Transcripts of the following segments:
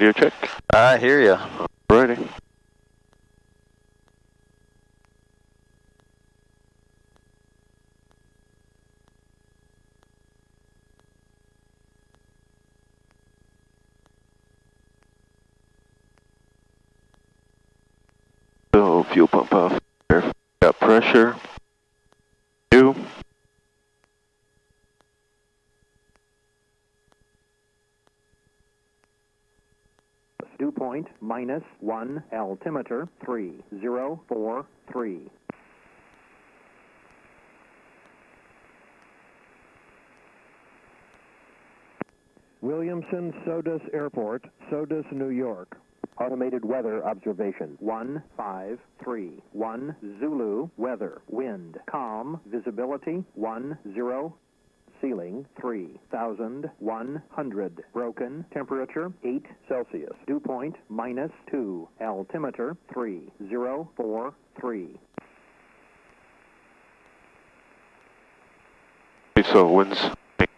radio check. I hear ya. Alrighty. So fuel pump off. Got pressure. Two. Dew point -1, altimeter 3043. Williamson Sodus Airport, Sodus, New York. Automated weather observation 153. Zulu, weather, wind, calm, visibility 10. Ceiling 3,100. Broken temperature 8 Celsius. Dew point -2. Altimeter 3043. So winds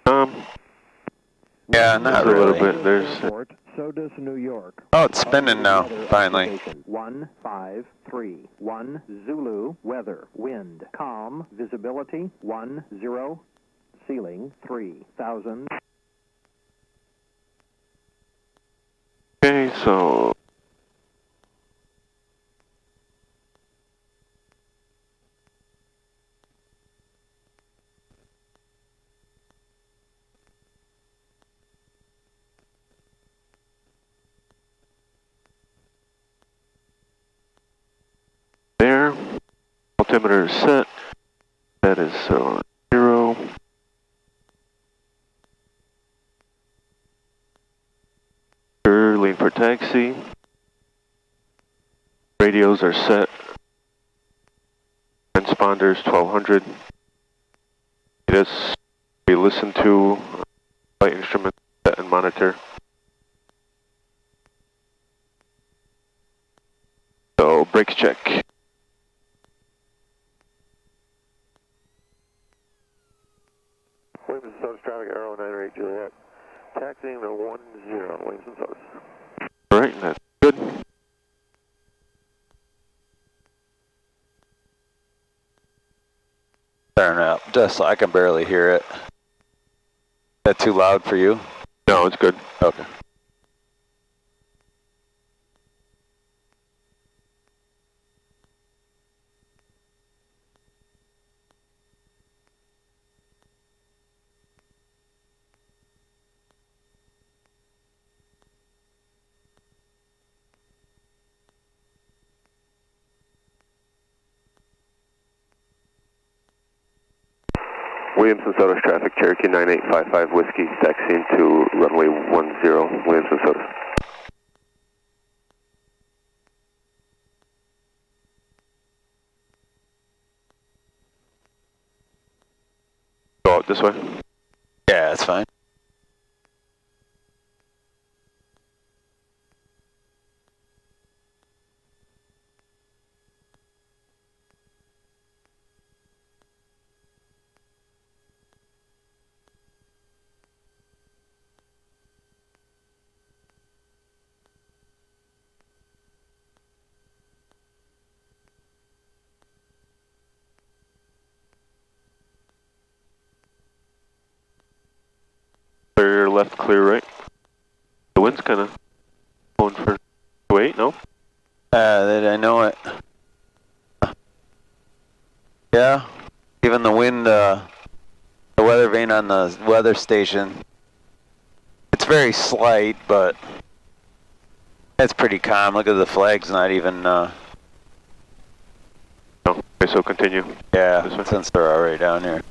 calm. Yeah, not a little really. bit. There's Sodus, New York. Oh, it's spinning now, finally. 153. Zulu, weather, wind, calm, visibility 10. Ceiling 3,000. Okay, so there, altimeter is set. That is 0. Lean for taxi. Radios are set. Transponders 1200. This we listen to flight instruments set and monitor. So brakes check. Williamson Sodus traffic, Aero 98 Juliet. Taxiing to 10, Williamson Sodus. Alright, that's good. Turn up, just so I can barely hear it. Is that too loud for you? No, it's good. Okay. Williamson Sodus traffic, Cherokee 9855 Whiskey, taxiing to runway 10, Williamson Sodus. Go out this way. Yeah, that's fine. Clear left, clear right. The wind's kind of going for 28, no? I know it. Yeah, even the wind, the weather vane on the weather station, it's very slight, but it's pretty calm. Look at the flag's not even, No. Okay, so continue. yeah, since they're already down here.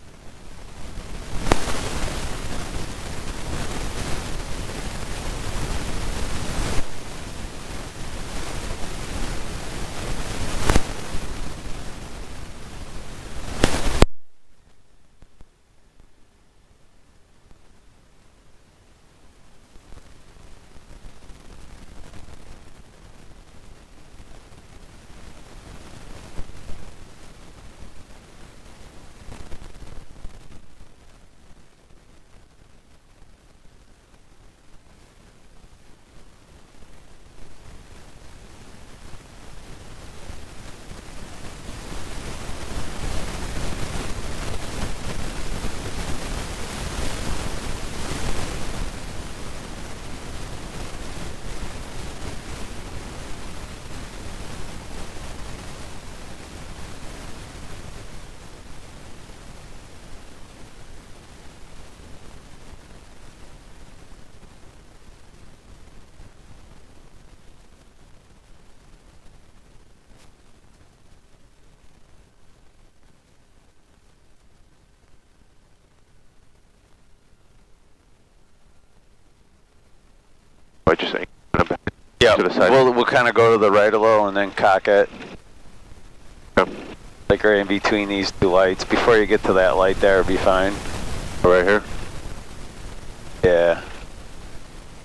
Yeah, to the side. we'll kind of go to the right a little and then cock it. Okay. Like right in between these two lights. Before you get to that light there, it'll be fine. Right here? Yeah.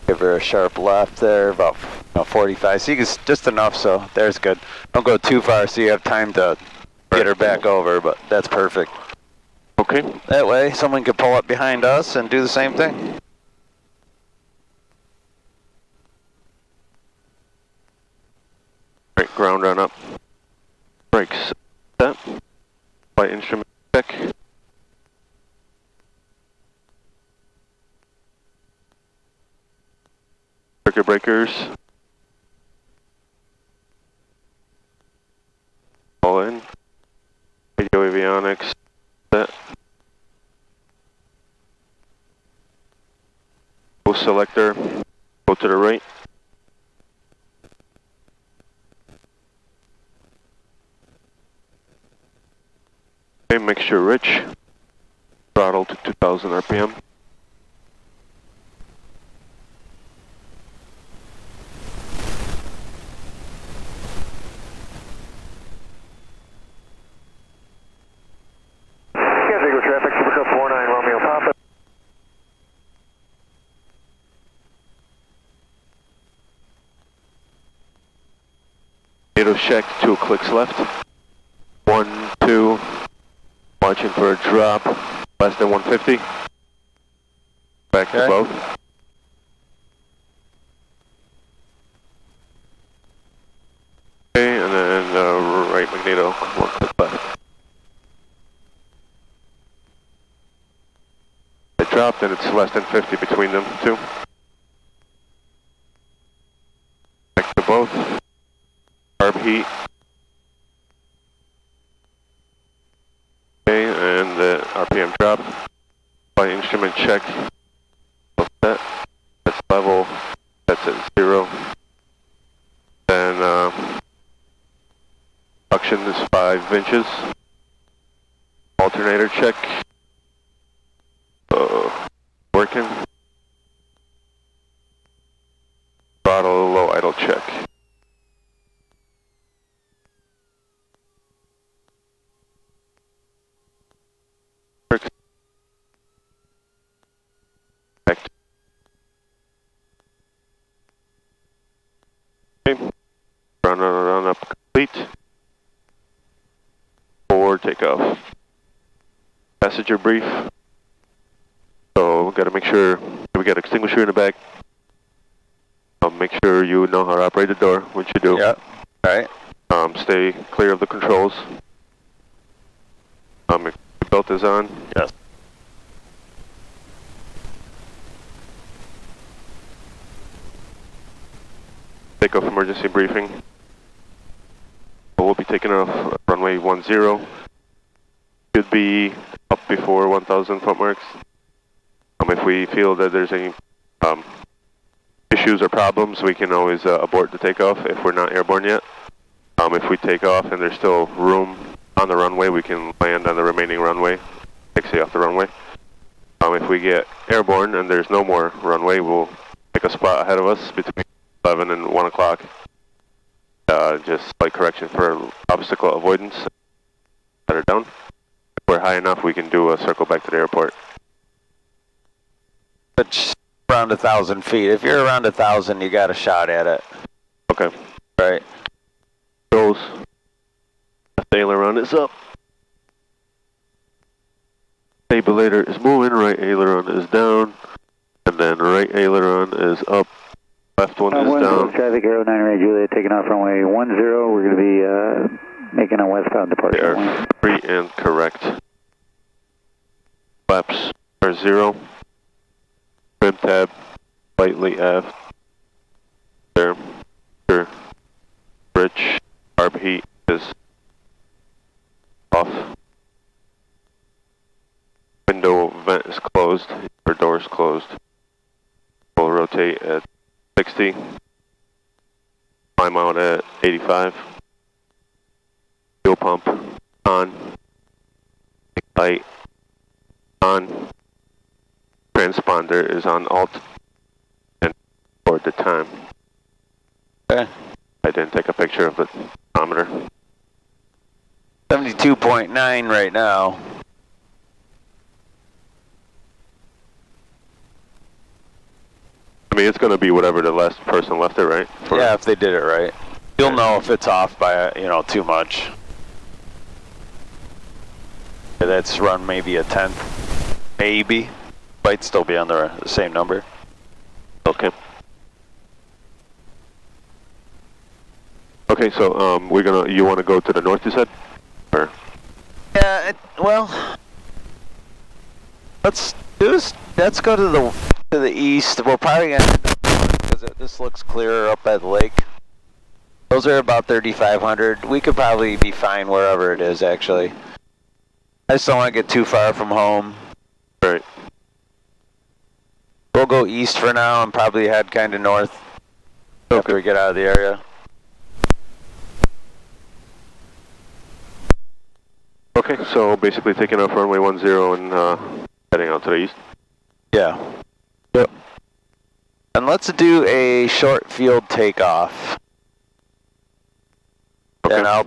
Give her a sharp left there, about 45. So you can, just enough, so there's good. Don't go too far so you have time to get her back over, but that's perfect. Okay. That way, someone can pull up behind us and do the same thing. Right, ground on up. Brakes set. Flight instrument check. Circuit breakers. All in. Radio avionics set. Post selector. Go to the right. Okay, mixture rich. Throttle to 2000 RPM. KSDC traffic, Supercup 49 Romeo Papa. NATO check, 2 clicks left. 1, 2. Watching for a drop, less than 150. Back to both. Okay, and then right magneto, 1 click left. It dropped and it's less than 50 between them two. Back to both. Carb heat. Okay, and the RPM drop. Flight instrument check. Set. That's level. That's at 0. Then suction is 5 inches. Alternator check. Working. Throttle low idle check. Okay. Run up complete. For takeoff. Passenger brief. So we got to make sure we got extinguisher in the back. Make sure you know how to operate the door, which you do. Yeah. All right. Stay clear of the controls. Your belt is on. Yes. Takeoff emergency briefing. We'll be taking off runway 10. Should be up before 1,000 foot marks. If we feel that there's any issues or problems, we can always abort the takeoff if we're not airborne yet. If we take off and there's still room on the runway, we can land on the remaining runway, taxi off the runway. If we get airborne and there's no more runway, we'll pick a spot ahead of us between 11 and 1 o'clock. Just slight correction for obstacle avoidance. Set her down. If we're high enough, we can do a circle back to the airport. It's around 1,000 feet. If you're around 1,000, you got a shot at it. Okay. Right. Goes. Left aileron is up. Stabilizer is moving. Right aileron is down. And then right aileron is up. Left one is down. Traffic Aero 9 Juliet taking off runway 10. We're going to be making a westbound departure. They are free and correct. Flaps are 0. Trim tab slightly aft. There. Sure. Bridge. Carb heat is off. Window vent is closed. Or door is closed. We'll rotate at 60. Climb out at 85. Fuel pump on. Light on. Transponder is on alt and for the time. Okay. I didn't take a picture of the thermometer. 72.9 right now. I mean, it's going to be whatever the last person left it, right? Yeah, if they did it right. You'll know if it's off by, too much. Yeah, that's run maybe a 10th. Maybe. Might still be on the same number. Okay. Okay, so you want to go to the north, you said? Or? Yeah, well, let's go to the east. We'll probably end up because this looks clearer up at the lake. Those are about 3,500. We could probably be fine wherever it is, actually. I just don't want to get too far from home. Right. We'll go east for now and probably head kind of north after we get out of the area. Okay, so basically taking off runway 10 and heading out to the east? Yeah. Yep. And let's do a short field takeoff. Okay. And I'll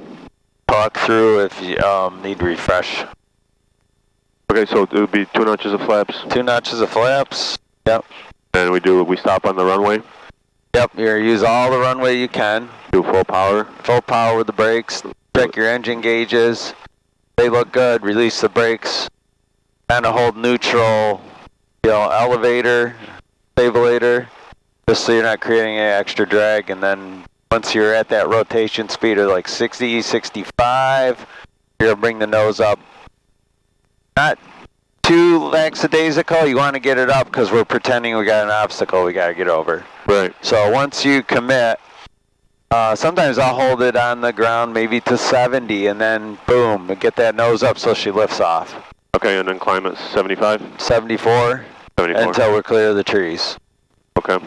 talk through if you need to refresh. Okay, so it would be 2 notches of flaps. 2 notches of flaps. Yep. And we stop on the runway? Yep, you're gonna use all the runway you can. Do full power? Full power with the brakes. Check your engine gauges. They look good. Release the brakes. Kind of hold neutral, elevator, stabilizer, just so you're not creating any extra drag. And then once you're at that rotation speed of like 60, 65, you're gonna bring the nose up. Not too lackadaisical. You want to get it up because we're pretending we got an obstacle we got to get over. Right. So once you commit, sometimes I'll hold it on the ground maybe to 70 and then boom, get that nose up so she lifts off. Okay, and then climb at 75? 74? 74. Until we're clear of the trees. Okay.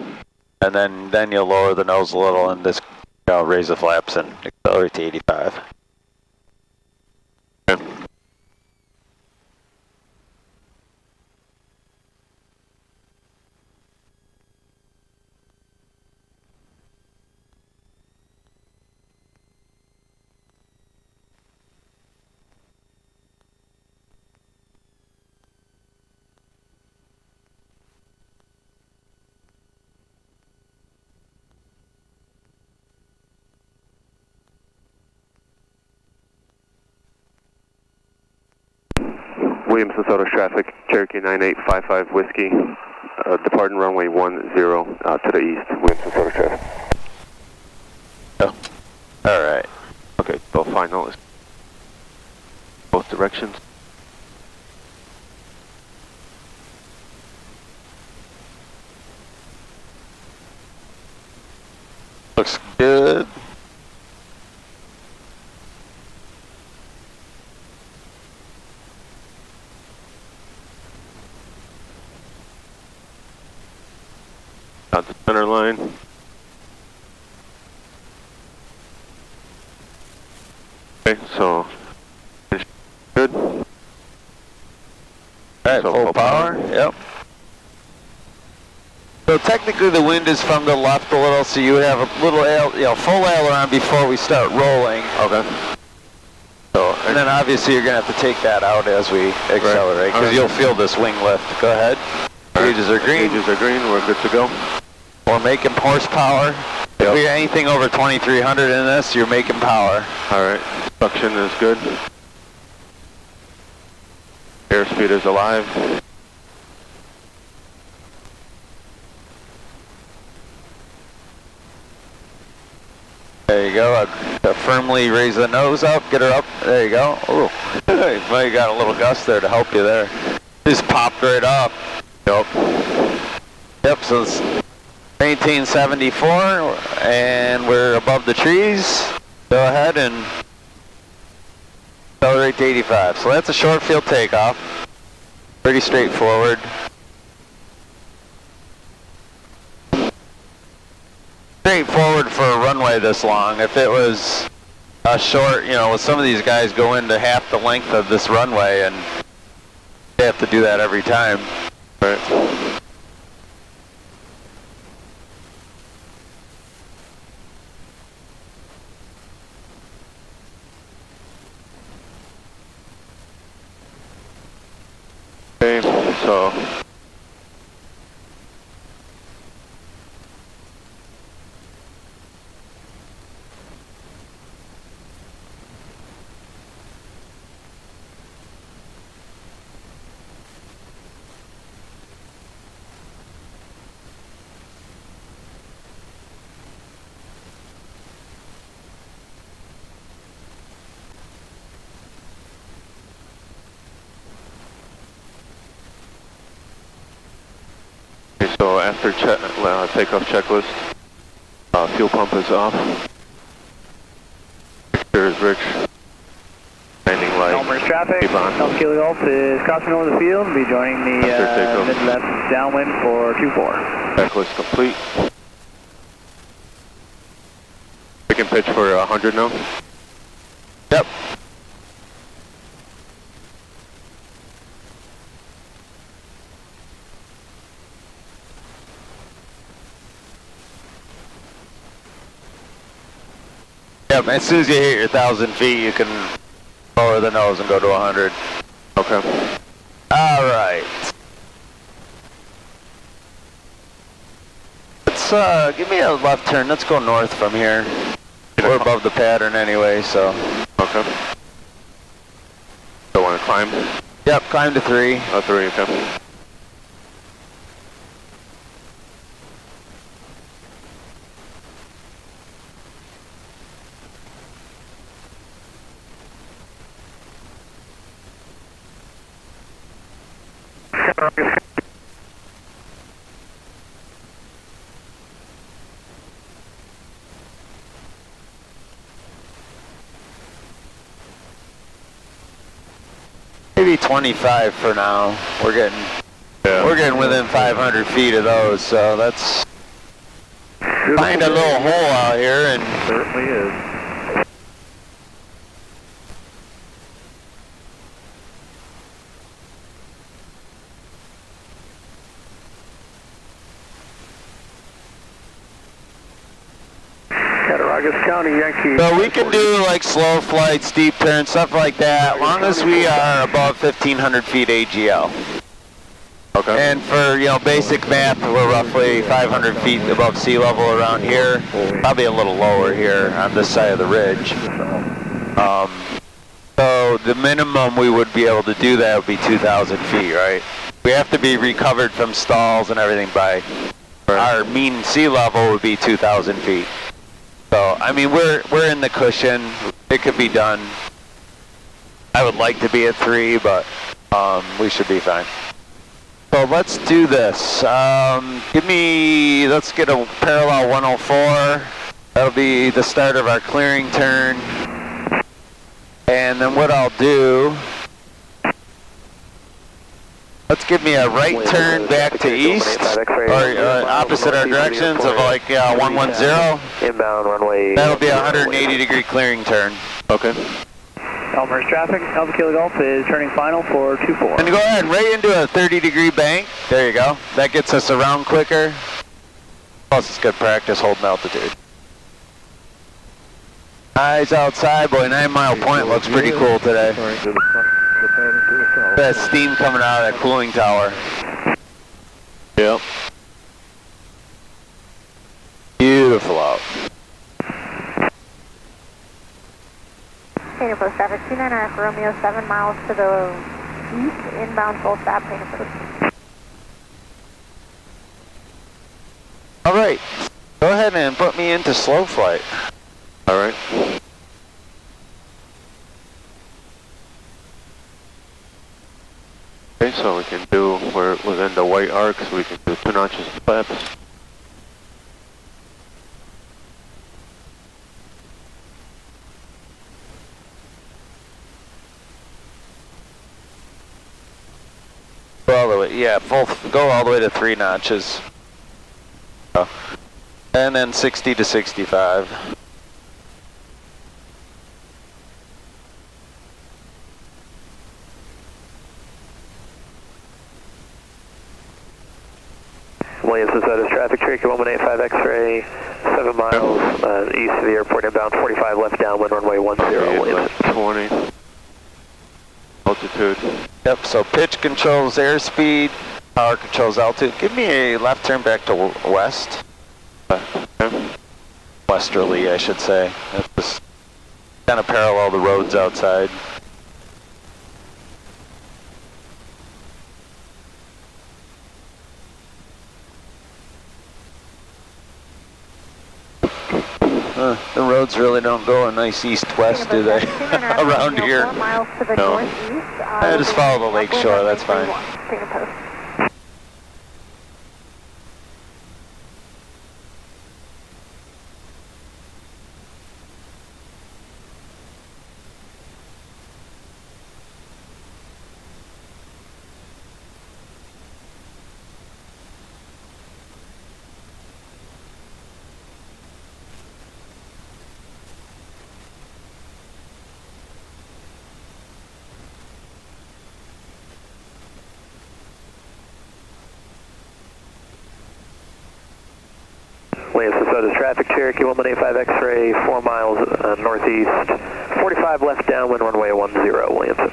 And then you'll lower the nose a little and just raise the flaps and accelerate to 85. Okay. Williamson, Sodus traffic, Cherokee 9855 Whiskey, departing runway 10 to the east. Williamson, Sodus traffic. Oh, all right. Okay, so final is both directions. Looks good. Out the center line. Okay, so good. All right, So full power. Yep. So technically the wind is from the left a little, so you have a little, full aileron before we start rolling. Okay. So, and then obviously you're gonna have to take that out as we accelerate, because you'll feel this wing lift. Go ahead. Gauges are green. Gauges are green. We're good to go. We're making horsepower. If we got anything over 2,300 in this, you're making power. All right. Suction is good. Airspeed is alive. There you go. Firmly raise the nose up. Get her up. There you go. Ooh. Well, you got a little gust there to help you there. Just popped right up. Yep. Yep, so it's 1974, and we're above the trees. Go ahead and accelerate to 85. So that's a short field takeoff. Pretty straightforward. Straightforward for a runway this long. If it was a short, with some of these guys go into half the length of this runway, and they have to do that every time. Right. so. So after takeoff checklist, fuel pump is off. There is Rich. Landing light. Elmer's traffic. Keep on. Alpha Kilo Golf is crossing over the field. Be joining the mid-left downwind for 2-4. Checklist complete. We can pitch for 100 now. Yep. Yep, as soon as you hit your 1,000 feet, you can lower the nose and go to 100. Okay. All right. Let's give me a left turn. Let's go north from here. We're above the pattern anyway, so. Okay. So want to climb? Yep, climb to 3. Oh, 3, okay. Maybe 25 for now. We're getting within 500 feet of those, so that's find a little hole out here and Certainly is. Cattaraugus County, Yankee. so we can do like slow flight, steep turn, stuff like that, as long as we are above 1,500 feet AGL. Okay. And for, you know, basic math, we're roughly 500 feet above sea level around here, probably a little lower here on this side of the ridge. So the minimum we would be able to do that would be 2,000 feet, right? We have to be recovered from stalls and everything by our mean sea level would be 2,000 feet. So, I mean, we're in the cushion. It could be done. I would like to be at 3, but we should be fine. So let's do this. Let's get a parallel 104. That'll be the start of our clearing turn. And then what I'll do, let's give me a right turn back to east, or opposite our directions of like 110. Inbound runway. That'll be a 180 degree clearing turn. Okay. Elmer's traffic. Alpha Kilo Golf is turning final for 2-4. And go ahead, right into a 30 degree bank. There you go. That gets us around quicker. Plus it's good practice holding altitude. Eyes outside, boy, 9 Mile Point looks pretty cool today. That steam coming out of that cooling tower. Yep. Beautiful out. Painter Post traffic 29 Romeo 7 miles to the east, inbound full stop Painter Post. All right, go ahead and put me into slow flight. All right. Okay, so we can do, we're within the white arc, so we can do 2 notches of flaps. Go all the way, yeah, go all the way to 3 notches. And then 60 to 65. Williamson Sodus traffic, Cherokee 1185 X-ray, 7 miles east of the airport, inbound 45 left downwind, runway 10, Williamson. 20. altitude. Yep, so pitch controls airspeed, power controls altitude. Give me a left turn back to west. Okay. Westerly, I should say. Just kind of parallel the roads outside. The roads really don't go a nice east-west, do they? Around here. 4 miles to the No. northeast. I just follow the lake shore, that's fine. Take a post. Williamson, Sodus traffic, Cherokee 185 X-ray, 4 miles northeast, 45 left downwind, runway 10, Williamson.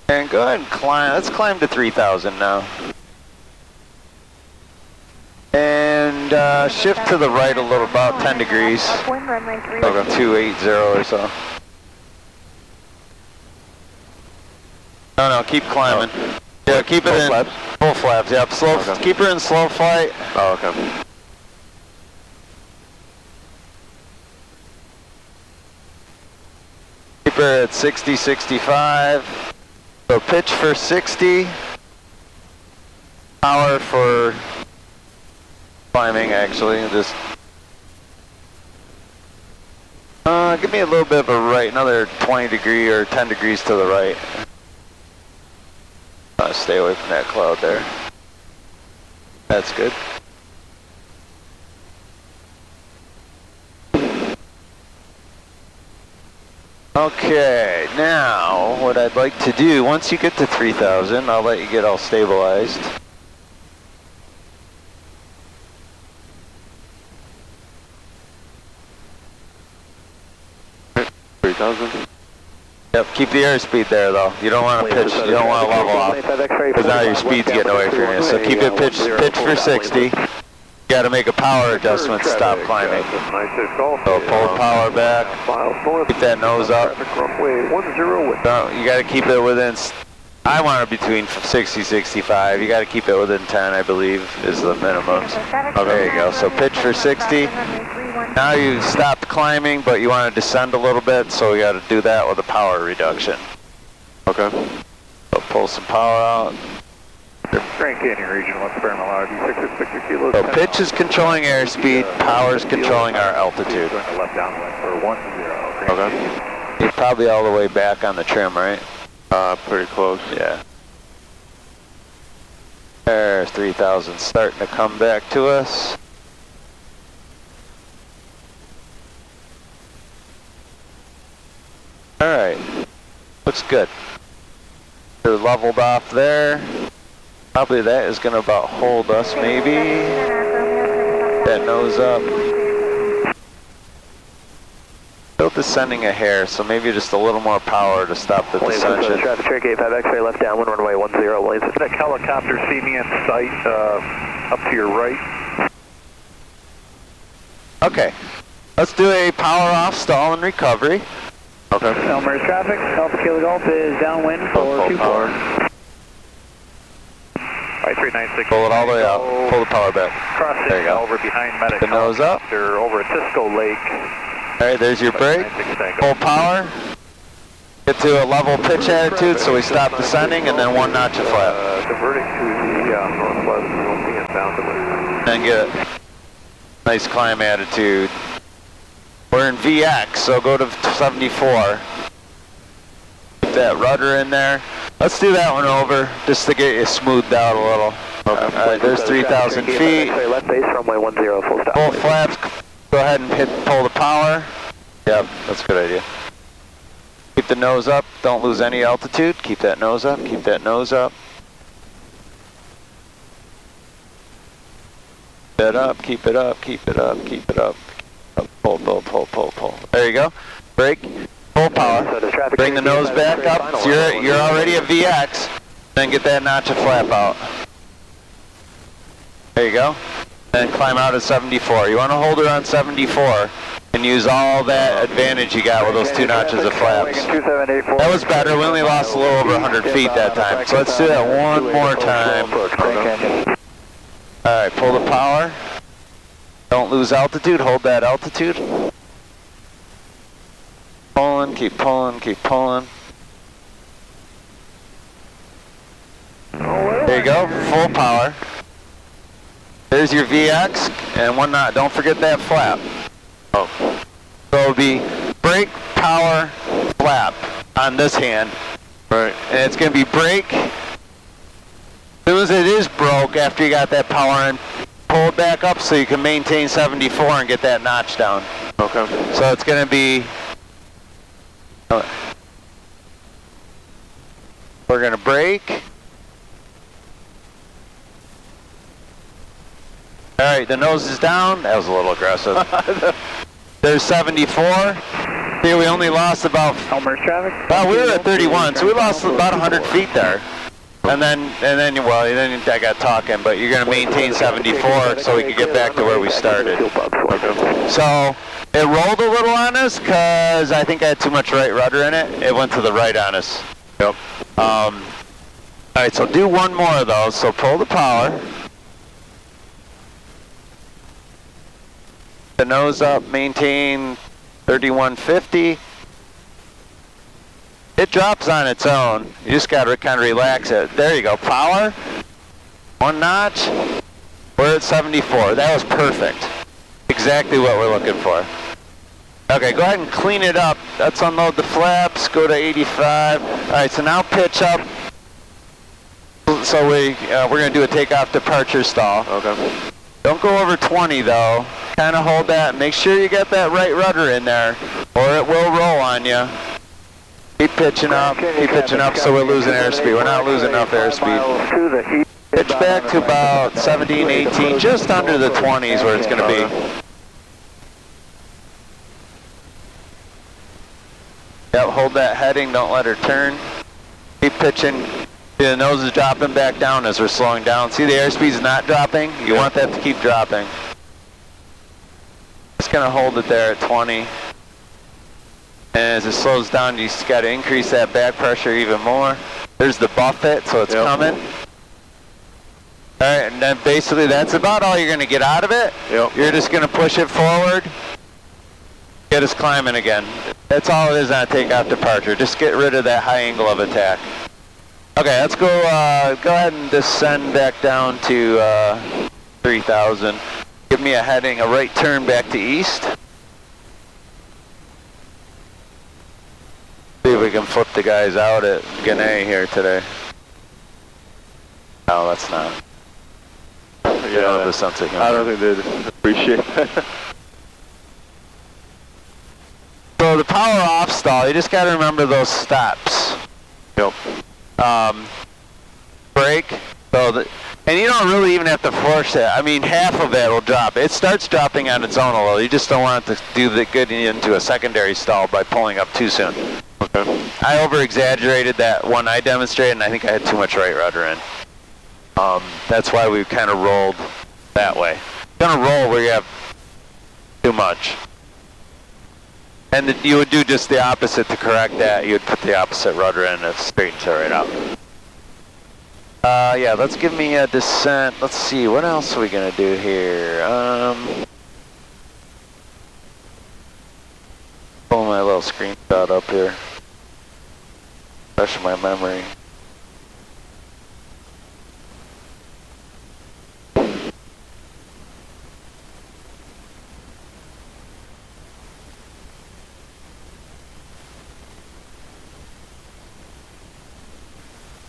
And go ahead and climb. Let's climb to 3,000 now. And shift to the right a little, about 10 degrees. Upwind, runway 3. Like 280 or so. No, keep climbing. Yeah, keep it in. Flaps? Full flaps, yep. Slow, Okay. keep her in slow flight. Oh, okay. Keep her at 60, 65. So pitch for 60. Power for climbing, actually. Just give me a little bit of a right, another 20 degree or 10 degrees to the right. Stay away from that cloud there. That's good. Okay, now what I'd like to do, once you get to 3,000, I'll let you get all stabilized. Yep, keep the airspeed there though. You don't want to pitch, you don't want to level off, because now your speed's getting away from you. So keep it pitch for 60. You got to make a power adjustment to stop climbing. So pull the power back, keep that nose up. No, you got to keep it within, I want it between 60, 65. You got to keep it within 10, I believe, is the minimum. Oh, there you go. So pitch for 60. Now you stopped climbing, but you want to descend a little bit, so we got to do that with a power reduction. Okay. So pull some power out. Grand Canyon Regional Experimental RV 6 Victor Kilo. So pitch is controlling airspeed, power is controlling our altitude. Going to left downwind for 10. Okay. You're probably all the way back on the trim, right? Pretty close. Yeah. There's 3,000 starting to come back to us. Alright, looks good. They're leveled off there. Probably that is going to about hold us, maybe. That nose up. Still descending a hair, so maybe just a little more power to stop the descension. Traffic Cherokee 85 X-ray left downwind, runway 10, Williamson. That helicopter see me in sight up to your right. Okay, let's do a power off, stall, and recovery. Okay. Elmer's traffic, Alpha Kilo Golf is downwind for 24. Alright, 396. Pull it all the way out. Pull the power back. Crossing There you go. over behind Medic. The nose up. Over at Tisco Lake. Alright, there's your brake. Full power. Get to a level pitch attitude, so we stop descending, and then one notch of flat. Diverting to the northwest, we'll be inbound to Then get a nice climb attitude. We're in VX, so go to 74. Put that rudder in there. Let's do that one over, just to get you smoothed out a little. Okay. Alright, there's 3,000 feet. Left base, runway 10, full stop. Full flaps. Go ahead and pull the power. Yep, that's a good idea. Keep the nose up. Don't lose any altitude. Keep that nose up. Keep that nose up. Keep it up. Keep it up. Keep it up. Keep it up. Pull, pull, pull, pull, pull. There you go. Brake. Full power. Sodus traffic Bring the Cherokee, nose 5 back X-ray, up. final So you're runway already at VX. Then get that notch of flap out. There you go. Then climb out at 74. You want to hold her on 74 and use all that advantage you got with those 2 notches of flaps. That was better. We only lost a little over 100 feet that time. So let's do that one more time. Alright, pull the power. Don't lose altitude. Hold that altitude. Pulling, keep pulling, keep pulling. There you go, full power. There's your VX, and one knot. Don't forget that flap. Oh. So it'll be brake, power, flap on this hand. Right. And it's going to be brake. As soon as it is broke, after you got that power in, pull it back up so you can maintain 74 and get that notch down. Okay. So it's going to be... We're going to brake. Alright, the nose is down. That was a little aggressive. There's 74. Here we only lost about... Elmer's traffic. Well, we were at 31, so we lost about 100 feet there. And then I got talking, but you're going to maintain 74 so we can get back to where we started. Okay. So it rolled a little on us because I think I had too much right rudder in it. It went to the right on us. Yep. Alright, so do one more of those. So pull the power. The nose up, maintain 3150. It drops on its own. You just got to kind of relax it. There you go. Power. One notch. We're at 74. That was perfect. Exactly what we're looking for. Okay, go ahead and clean it up. Let's unload the flaps. Go to 85. All right, so now pitch up. So we're going to do a takeoff departure stall. Okay. Don't go over 20 though. Kind of hold that. Make sure you get that right rudder in there, or it will roll on you. Keep pitching up so we're losing airspeed. We're not losing enough airspeed. Pitch back to about 17, 18, just under the 20s where it's going to be. Yep, hold that heading, don't let her turn. Keep pitching. The nose is dropping back down as we're slowing down. See the airspeed's not dropping? You want that to keep dropping. Just going to hold it there at 20. And as it slows down, you just got to increase that back pressure even more. There's the buffet, so it's coming. Alright, and then basically that's about all you're going to get out of it. Yep. You're just going to push it forward, get us climbing again. That's all it is on a takeoff departure. Just get rid of that high angle of attack. Okay, let's go ahead and descend back down to 3,000. Give me a heading, a right turn back to east. See if we can flip the guys out at Gannett here today. No, that's not. Yeah, don't have the sense of humor. I don't think they'd appreciate that. So the power off stall, you just got to remember those steps. Yep. Brake. And you don't really even have to force it. I mean, half of it will drop. It starts dropping on its own a little. You just don't want it to do the good into a secondary stall by pulling up too soon. Okay. I over-exaggerated that one I demonstrated, and I think I had too much right rudder in. That's why we kind of rolled that way. You're going to roll where you have too much. And you would do just the opposite to correct that. You would put the opposite rudder in and it straightens it right out. Yeah, let's give me a descent. Let's see, what else are we going to do here? Pull my little screenshot up here. Refresh my memory.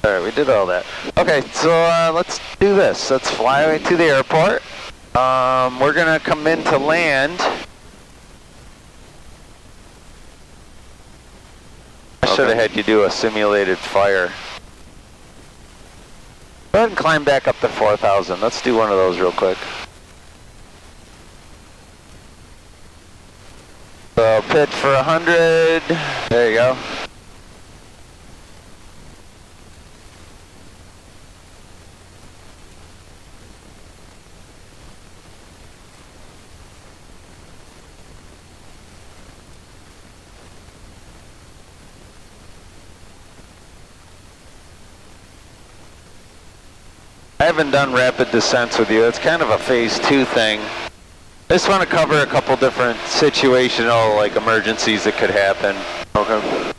Alright, we did all that. Okay, so let's do this. Let's fly away to the airport. We're going to come in to land. I should have had you do a simulated fire. Go ahead and climb back up to 4,000. Let's do one of those real quick. So pitch for 100. There you go. I haven't done rapid descents with you. It's kind of a phase 2 thing. I just want to cover a couple different situational, like, emergencies that could happen. Okay.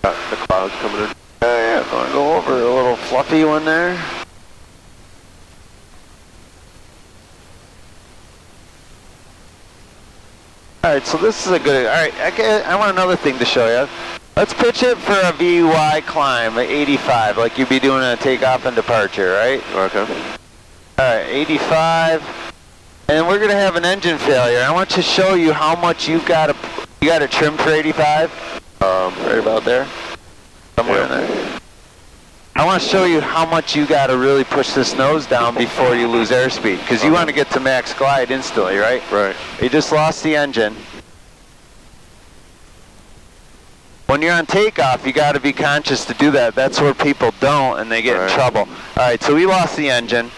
The clouds coming in. Yeah, going to go over a little fluffy one there. Alright, so this is a good, alright, I want another thing to show you. Let's pitch it for a VY climb at 85, like you'd be doing a takeoff and departure, right? Okay. Alright, 85, and we're going to have an engine failure. I want to show you how much you got to trim for 85, right about there, somewhere in there. I want to show you how much you got to really push this nose down before you lose airspeed, because you want to get to max glide instantly, right? Right. You just lost the engine. When you're on takeoff, you got to be conscious to do that. That's where people don't, and they get in trouble. All right, so we lost the engine.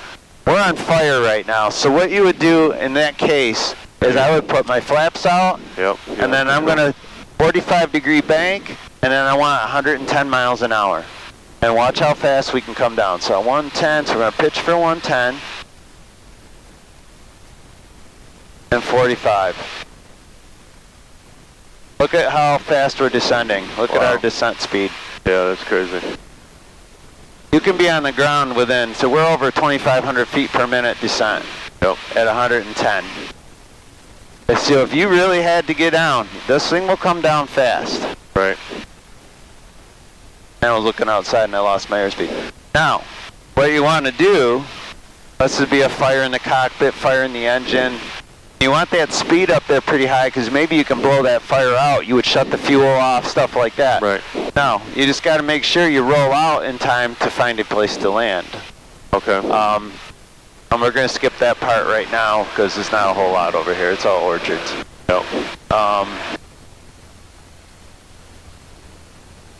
We're on fire right now. So what you would do in that case is I would put my flaps out, and then I'm going to 45-degree bank, and then I want 110 miles an hour. And watch how fast we can come down. So 110, so we're going to pitch for 110. And 45. Look at how fast we're descending. Look at our descent speed. Yeah, that's crazy. You can be on the ground within, so we're over 2,500 feet per minute descent. Yep. At 110. So if you really had to get down, this thing will come down fast. Right. I was looking outside and I lost my airspeed. Now, what you want to do, let's be a fire in the cockpit, fire in the engine. You want that speed up there pretty high because maybe you can blow that fire out. You would shut the fuel off, stuff like that. Right. Now, you just got to make sure you roll out in time to find a place to land. Okay. And we're going to skip that part right now because there's not a whole lot over here. It's all orchards. Yep.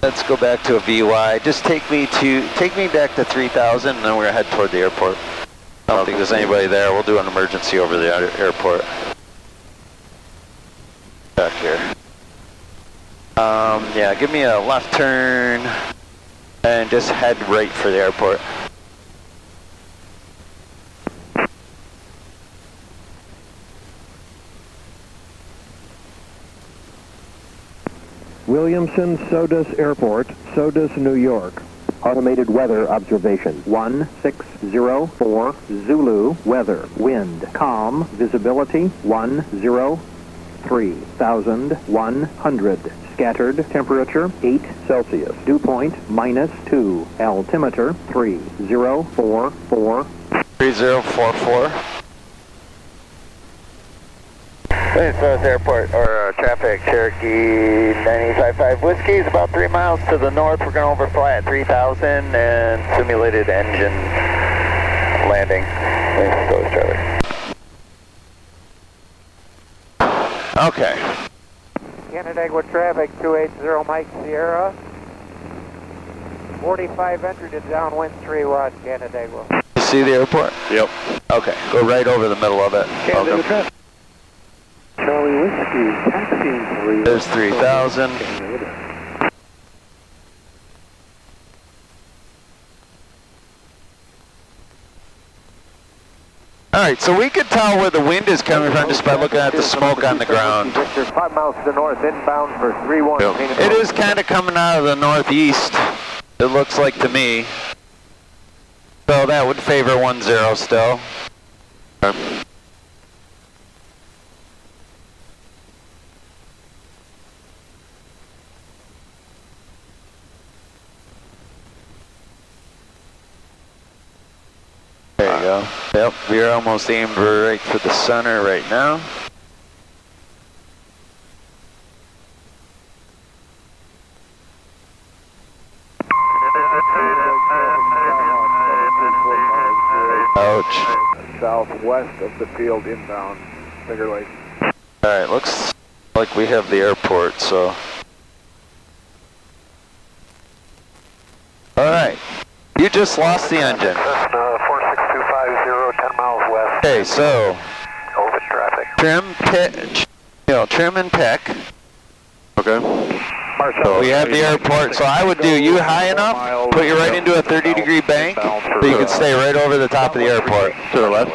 Let's go back to a VY. Just take me back to 3,000, and then we're gonna head toward the airport. I don't think there's anybody there. We'll do an emergency over the airport. Back here. Yeah, give me a left turn, and just head right for the airport. Williamson Sodus Airport, Sodus, New York. Automated weather observation. 1604 Zulu weather. Wind calm. Visibility 103,100. Scattered temperature 8 Celsius. Dew point -2. Altimeter 3044. 3044. Sodus Airport, or traffic, Cherokee 955 Whiskey is about 3 miles to the north. We're going to overfly at 3,000 and simulated engine landing. Sodus traffic. Okay. Canandaigua traffic 280 Mike Sierra. 4500 is downwind 3 watts, Canandaigua. You see the airport? Yep. Okay, go right over the middle of it. Canandaigua traffic. Charlie Whiskey, taxiing 3. There's 3,000. Alright, so we could tell where the wind is coming from just by looking at the smoke on the ground. Victor, 5 miles to the north, inbound for 31. Yep. It is kind of coming out of the northeast, it looks like to me. So that would favor 10 still. Okay. There you go. Yep, we're almost aimed right for the center right now. southwest of the field inbound, Figure Lake. Alright, looks like we have the airport, so. Alright, you just lost the engine. Cessna 46250, 10 miles west. Okay, so Open traffic. trim and pick. Okay. Marcel, We have the airport, so I would do you high enough, put you right into a 30-degree bank, so you can stay right over the top of the airport. To the left?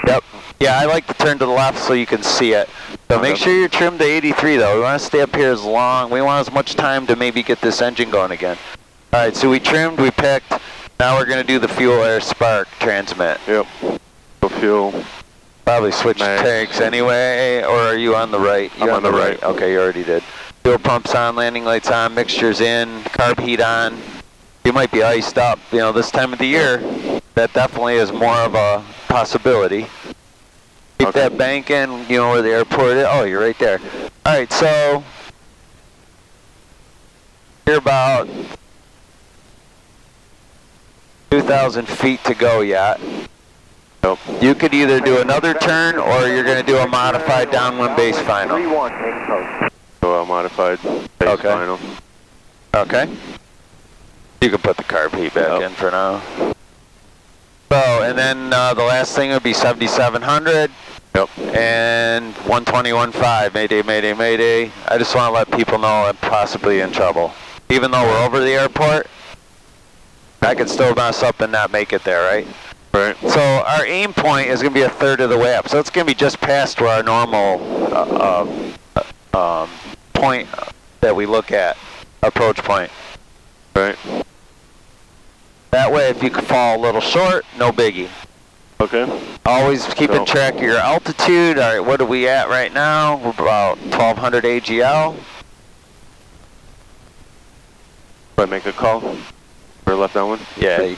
Yep. Yeah, I like to turn to the left so you can see it. So make sure you're trimmed to 83 though. We want to stay up here as long. We want as much time to maybe get this engine going again. Alright, so we trimmed, we picked. Now we're going to do the fuel air spark transmit. Yep. So fuel. Probably switch tanks anyway, or are you on the right? I'm on the right. Okay, you already did. Fuel pumps on, landing lights on, mixtures in, carb heat on. You might be iced up, you know, this time of the year. That definitely is more of a possibility. Keep that bank in, you know where the airport is. Oh, you're right there. Alright, so you're about 2,000 feet to go yet. Nope. You could either do another turn or you're going to do a modified downwind base final. 31, main coast. So modified base final. Okay. You can put the carb heat back in for now. So, and then the last thing would be 7,700. Yep. And 120.15. Mayday, mayday, mayday. I just want to let people know I'm possibly in trouble. Even though we're over the airport, I could still mess up and not make it there, right? Right. So our aim point is going to be a third of the way up. So it's going to be just past where our normal point that we look at, approach point. Right. That way, if you could fall a little short, no biggie. Okay. Always keeping track of your altitude. All right, what are we at right now? We're about 1,200 AGL. Do I make a call for left downwind? Yeah.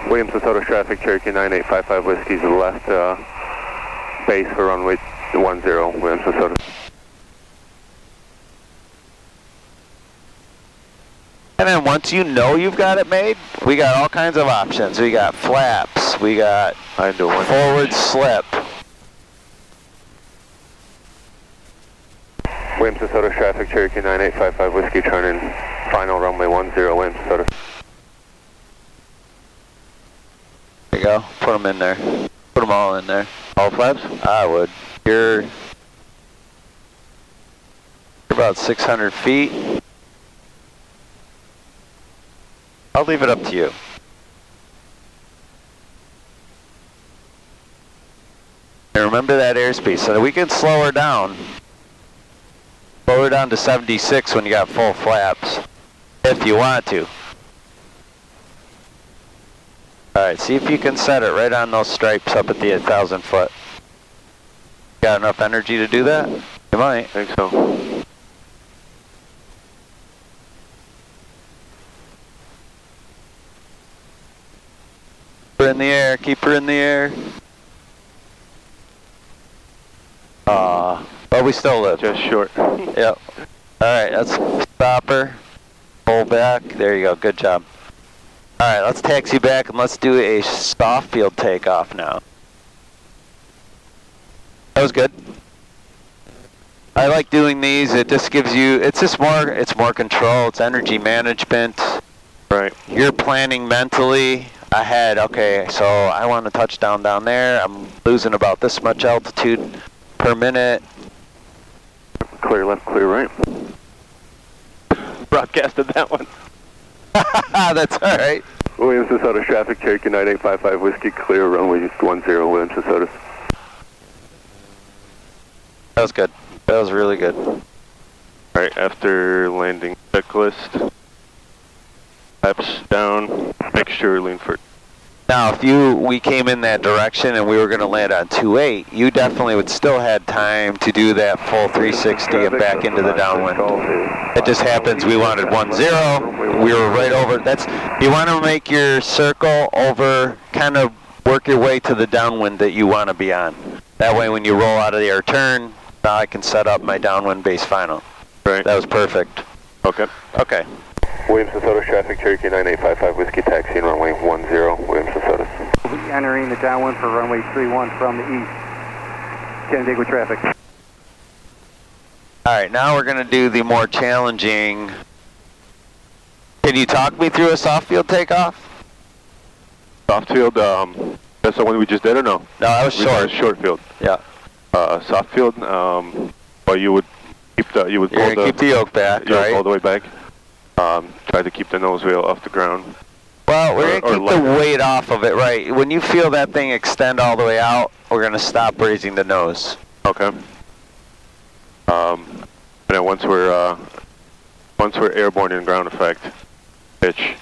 Williamson, Sodus traffic, Cherokee 9855 Whiskey to the left, base for runway 10, Williamson, Sodus. And then once you know you've got it made, we got all kinds of options. We got flaps, we got forward slip. Williamson, Sodus traffic, Cherokee 9855 Whiskey, turning final runway 10, Williamson, Sodus. There you go, put them in there. Put them all in there. All flaps? I would. You're about 600 feet. I'll leave it up to you. And remember that airspeed, so that we can slow her down. Slow her down to 76 when you got full flaps, if you want to. Alright, see if you can set it right on those stripes up at the 1,000 foot. Got enough energy to do that? You might. I think so. Keep her in the air, keep her in the air. But we still live. Just short. Yep. Alright, let's stop her. Pull back. There you go, good job. Alright, let's taxi back and let's do a soft field takeoff now. That was good. I like doing these, it just gives you, it's more control, it's energy management. Right. You're planning mentally ahead. Okay, so I want to touch down there. I'm losing about this much altitude per minute. Clear left, clear right. Broadcasted that one. That's all right. Williamson, Sodus traffic, Cherokee 9855 Whiskey, clear runway 10, Williamson, Sodus. That was good. That was really good. Alright, after landing checklist, flaps down, make sure lean forward. Now, if we came in that direction and we were going to land on 28, you definitely would still had time to do that full 360 and back into the downwind. It just happens we wanted 10, we were right over. You want to make your circle over, kind of work your way to the downwind that you want to be on. That way when you roll out of the air turn, now I can set up my downwind base final. Right. That was perfect. Okay. Okay. Williamson, Sodus traffic, Cherokee 9855 Whiskey, taxiing runway 10, Williamson, Sodus. We'll be entering the downwind for runway 31 from the east. Canandaigua traffic. All right, now we're going to do the more challenging. Can you talk me through a soft field takeoff? Soft field, that's the one we just did or no? No, that was short. Short field. Yeah. Soft field, well, you would keep the, You're going to keep the yoke back, right? All the way back. Try to keep the nose wheel off the ground. Well, we're going to keep the weight off of it, right? When you feel that thing extend all the way out, we're going to stop raising the nose. Okay. And then once we're airborne in ground effect, pitch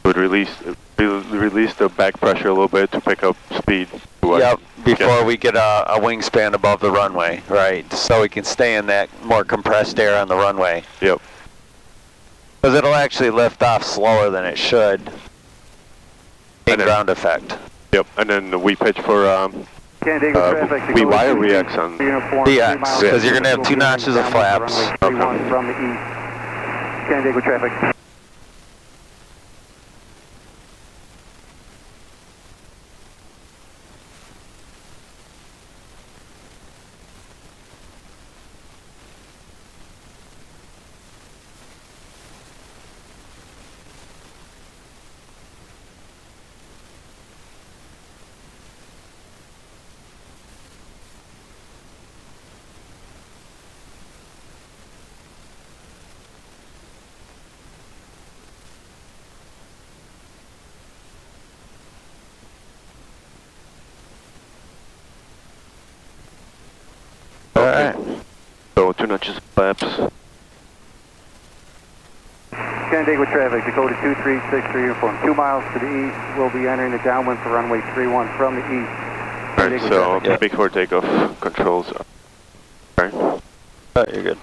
would release the back pressure a little bit to pick up speed. Yep, before we get a wingspan above the runway, right? So we can stay in that more compressed air on the runway. Yep. Because it'll actually lift off slower than it should in ground effect. Yep, and then we pitch for we wire VX on VX, because you're going to have 2 notches of flaps. From the east. Canandaigua traffic. Alright. So 2 notches of flaps. Canandaigua traffic, Dakota 2363 uniform. 2 miles to the east, we'll be entering the downwind for runway 31 from the east. Alright, so before takeoff controls. Alright. Alright, you're good.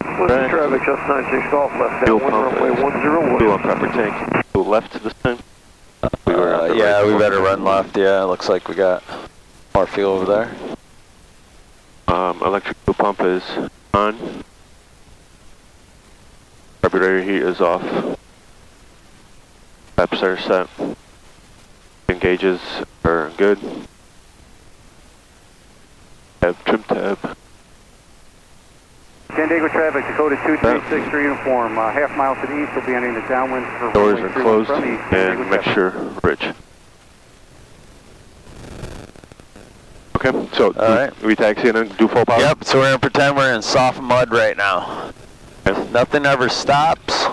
Williamson traffic, just 96 Golf, left downwind, runway 10. Fuel on proper tank. Fuel left this time? Yeah, we better run left. Yeah, looks like we got more fuel over there. Electric fuel pump is on. Carburetor heat is off. Flaps are set. Engages are good. Trim tab. Canandaigua traffic, Dakota 2363 uniform. Half mile to the east, we'll be entering the downwind for Doors runway are 31 closed from the east. and mixture rich. Okay, so we taxi in and do full power? Yep, so we're going to pretend we're in soft mud right now. Okay. Nothing ever stops.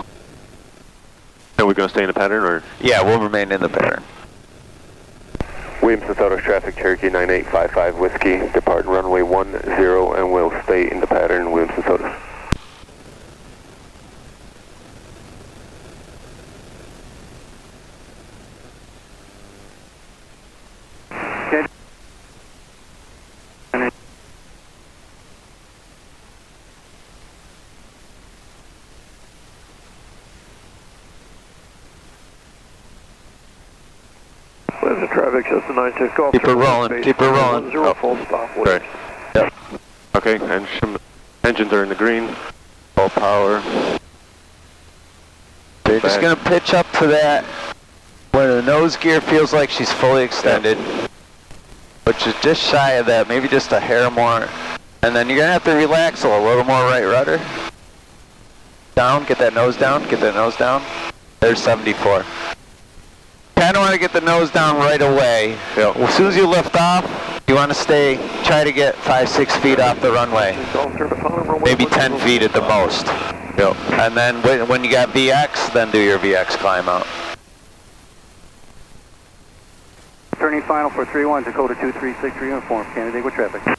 And we're going to stay in the pattern, or? Yeah, we'll remain in the pattern. Williamson Sodus traffic, Cherokee 9855 Whiskey, departing runway 10, and we'll stay in the pattern, Williamson Sodus. Williamson traffic, just 96 Golf. Keep her rolling, keep her rolling. 10 full stop. Right. Yep. Okay, engines are in the green. Full power. So you're just going to pitch up to that where the nose gear feels like she's fully extended, which is just shy of that, maybe just a hair more. And then you're going to have to relax a little more right rudder. Down, get that nose down, get that nose down. There's 74. Kind of want to get the nose down right away. Yep. As soon as you lift off, you want to try to get 5-6 feet off the runway. Maybe 10 feet at the most. Yep. And then when you got VX, then do your VX climb out. Turning final for 31, Dakota 2363 uniform, Canandaigua traffic.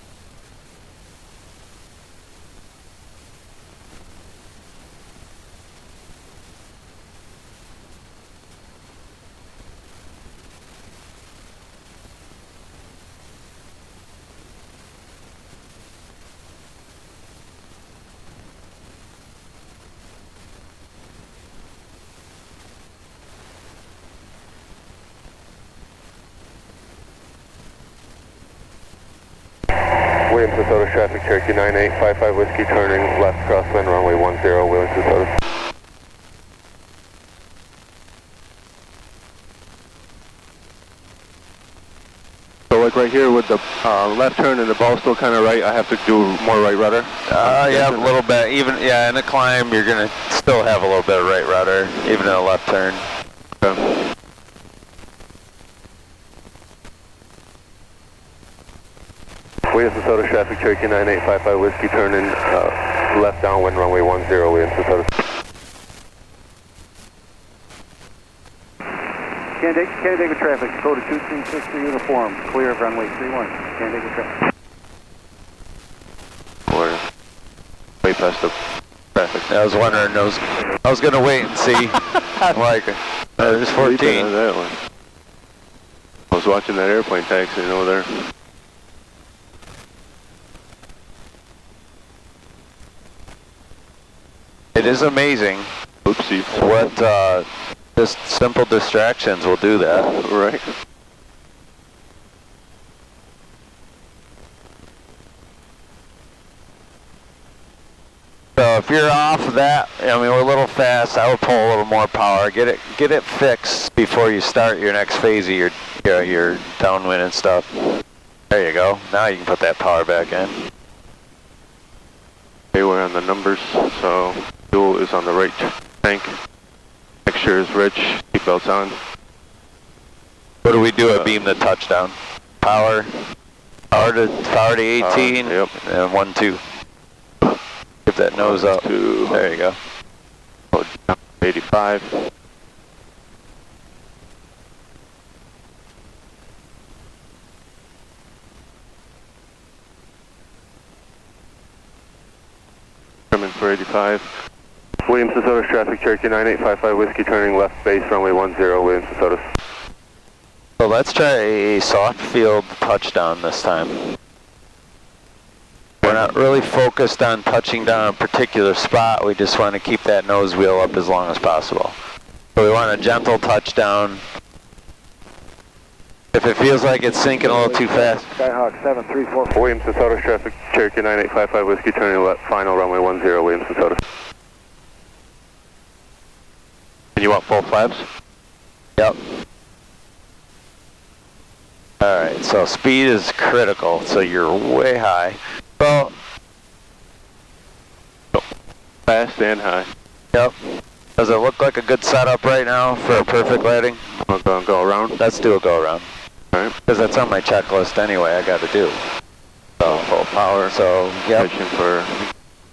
Williamson Sodus traffic, Cherokee 9855 Whiskey, turning left crosswind, runway 10, Williamson Sodus. So like right here with the left turn and the ball still kind of right, I have to do more right rudder? Yeah, a little bit. Even, yeah, in a climb, you're going to still have a little bit of right rudder, even in a left turn. Okay. Williamson Sodus traffic, Cherokee 9855 Whiskey, turning left downwind runway 10, Williamson Sodus. Canandaigua traffic, Dakota 2363 uniform, clear of runway 31, Canandaigua traffic. We're way past the traffic. I was wondering, I was going to wait and see. Like, there's 14. That one. I was watching that airplane taxiing over there. It is amazing. Oopsie. What just simple distractions will do that. Right. So if you're off of that, I mean, we're a little fast. I would pull a little more power. Get it fixed before you start your next phase of your downwind and stuff. There you go. Now you can put that power back in. Okay, we're on the numbers, so fuel is on the right tank. Mixture is rich, seatbelts on. What do we do at beam the touchdown? Power to 18, yep. And 1, 2. Get that nose up. 2. There you go. 85. Coming for 85. Williamson Sodus traffic, Cherokee 9855 Whiskey, turning left base, runway 10, Williamson Sodus. So let's try a soft field touchdown this time. We're not really focused on touching down a particular spot. We just want to keep that nose wheel up as long as possible. So we want a gentle touchdown. If it feels like it's sinking a little too fast. Skyhawk 7344. Williamson Sodus traffic, Cherokee 9855 Whiskey, turning left, final runway 10, Williamson Sodus. And you want full flaps? Yep. Alright, so speed is critical, so you're way high. So, fast and high. Yep. Does it look like a good setup right now for a perfect landing? Want to go around? Let's do a go around. Alright. Because that's on my checklist anyway, I got to do. So, full power. So, yep. Pitching for...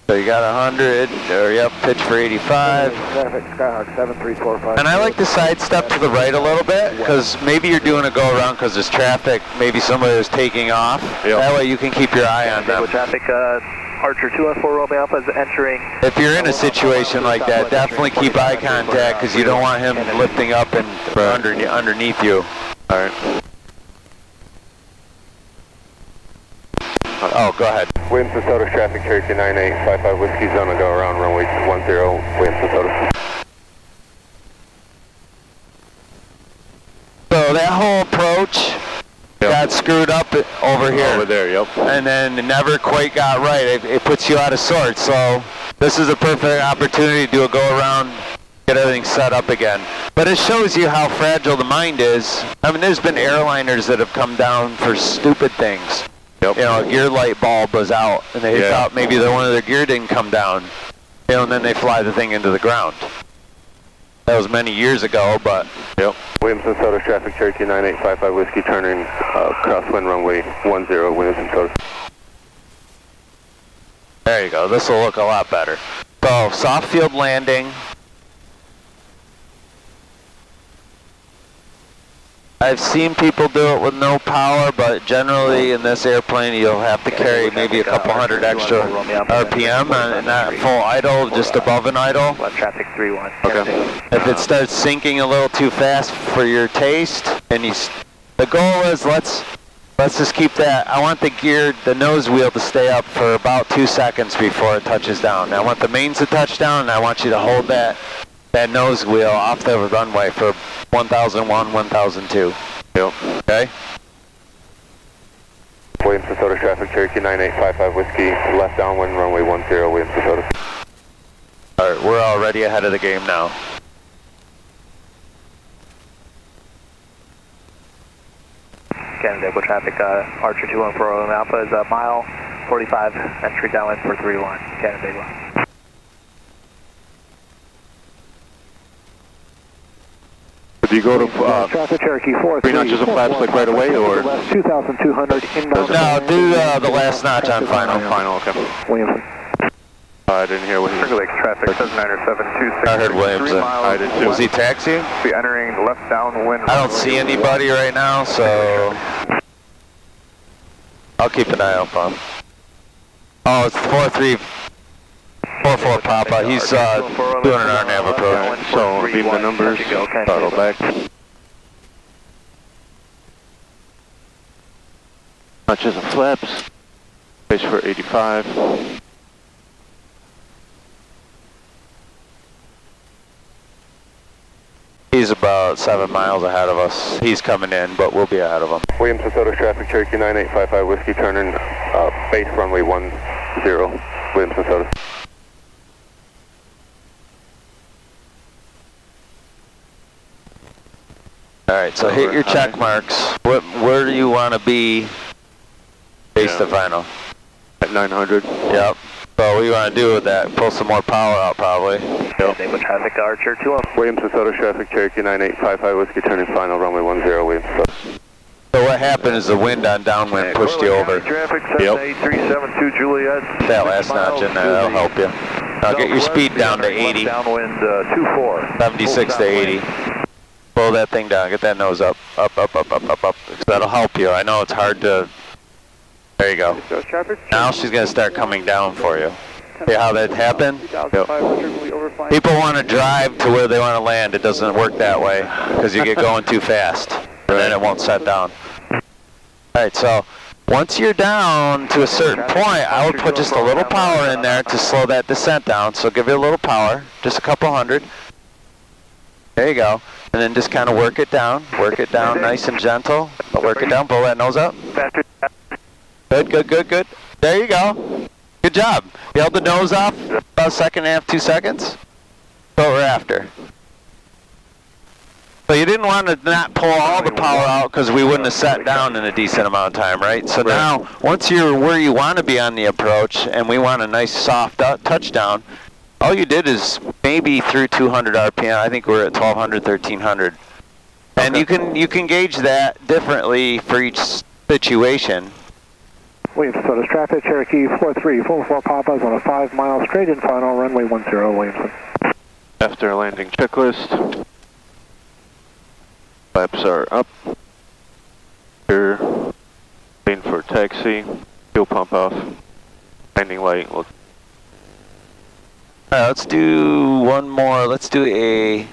So you got 100, or yep, pitch for 85. Traffic, Skyhawk 7345. And I like to sidestep to the right a little bit, because maybe you're doing a go around because there's traffic, maybe somebody is taking off. Yep. That way you can keep your eye on them. Traffic, Archer 214 Romeo Alpha is entering. If you're in a situation like that, definitely keep eye contact, because you don't want him lifting up and underneath you. Alright. Oh, go ahead. Williamson Sodus traffic, Cherokee 9855 Whiskey's on a go around runway 10, Williamson Sodus. So that whole approach got screwed up over here. Over there, yep. And then it never quite got right. It puts you out of sorts. So this is a perfect opportunity to do a go around, get everything set up again. But it shows you how fragile the mind is. I mean, there's been airliners that have come down for stupid things. Yep. You know, a gear light bulb was out, and they thought maybe one of their gear didn't come down. You know, and then they fly the thing into the ground. That was many years ago, but... Yep. Williamson Sodus traffic, Cherokee 9855 Whiskey, turning crosswind runway 10, Williamson Sodus. There you go. This will look a lot better. So, soft field landing. I've seen people do it with no power, but generally in this airplane you'll have to carry maybe a couple hundred extra RPM and that full idle, just above an idle. Traffic 31. Okay. If it starts sinking a little too fast for your taste, and the goal is let's just keep that. I want the nose wheel to stay up for about 2 seconds before it touches down. I want the mains to touch down, and I want you to hold that nose wheel off the runway for 1001, 1002. Yep. Okay? Williamson Sodus traffic, Cherokee 9855 Whiskey, left downwind, runway 10, Williamson Sodus. Alright, we're already ahead of the game now. Canada Canada traffic, Archer 214 Alpha is a mile 45, entry downwind for 31, Canada. Do you go to traffic Cherokee 4 3 notches of flaps like right away, or? 2,200 inbound. No, do the last notch on final. Final, okay. Williamson. I didn't hear what he Finger Lakes traffic, 7972. I heard Williamson. I did too. Was he taxiing? Be entering left downwind. I don't see anybody right now, so I'll keep an eye out for him. Oh, it's 4344 Papa. He's doing an RNAV approach. So, beam the numbers, throttle back. Notches and flaps. Space for 85. He's about 7 miles ahead of us. He's coming in, but we'll be ahead of him. Williamson, Sodus traffic, Cherokee 9855 Whiskey, turning base runway 10, Williamson, Sodus. Alright, so hit your check marks. Where do you want to be base to final? At 900. Yep. So what do you want to do with that? Pull some more power out probably. Yep. Traffic, Archer 214. Williamson, Sodus traffic, Cherokee 9855 Whiskey, turning final runway 10, Williamson, Sodus. So what happened is the wind on downwind pushed you over. Traffic 78372 Juliet. That last notch in there, that'll help you. Now get your speed down to 80. Downwind 24. 76 to 80. Pull that thing down, get that nose up. Up. That'll help you. I know it's hard to... There you go. Now she's going to start coming down for you. See how that happened? Yep. People want to drive to where they want to land. It doesn't work that way because you get going too fast and then it won't set down. Alright, so once you're down to a certain point, I would put just a little power in there to slow that descent down. So give it a little power, just a couple hundred. There you go. And then just kind of work it down nice and gentle. Work it down, pull that nose up. Good. There you go. Good job. You held the nose off about a second and a half, 2 seconds. That's what we're after. So you didn't want to not pull all the power out because we wouldn't have sat down in a decent amount of time, right? So now, once you're where you want to be on the approach and we want a nice soft touchdown, all you did is maybe through 200 RPM. I think we're at 1200, 1300. And you can gauge that differently for each situation. Williamson, Sodus traffic, Cherokee 4344 Papa's on a 5 mile straight in final, runway 10, Williamson. After landing checklist. Flaps are up. Here. Lane for taxi. Fuel pump off. Landing light. Alright, let's do one more. Let's do a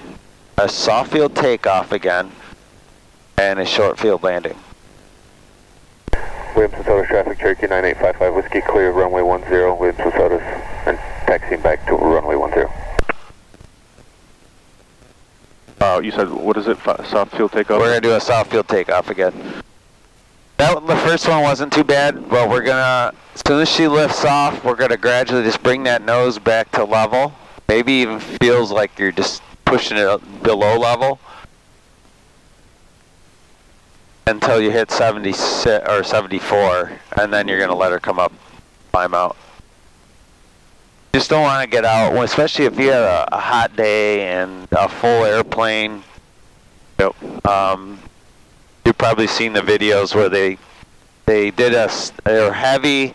soft field takeoff again. And a short field landing. Williamson, Sodus traffic, Cherokee 9855 Whiskey, clear runway 10, Williamson, Sodus, and taxiing back to runway 10. You said, what is it, soft field takeoff? We're going to do a soft field takeoff again. The first one wasn't too bad, but we're going to, as soon as she lifts off, we're going to gradually just bring that nose back to level. Maybe even feels like you're just pushing it below level. Until you hit 76 or 74, and then you're going to let her come up, climb out. Just don't want to get out, especially if you have a hot day and a full airplane. Yep. You've probably seen the videos where they were heavy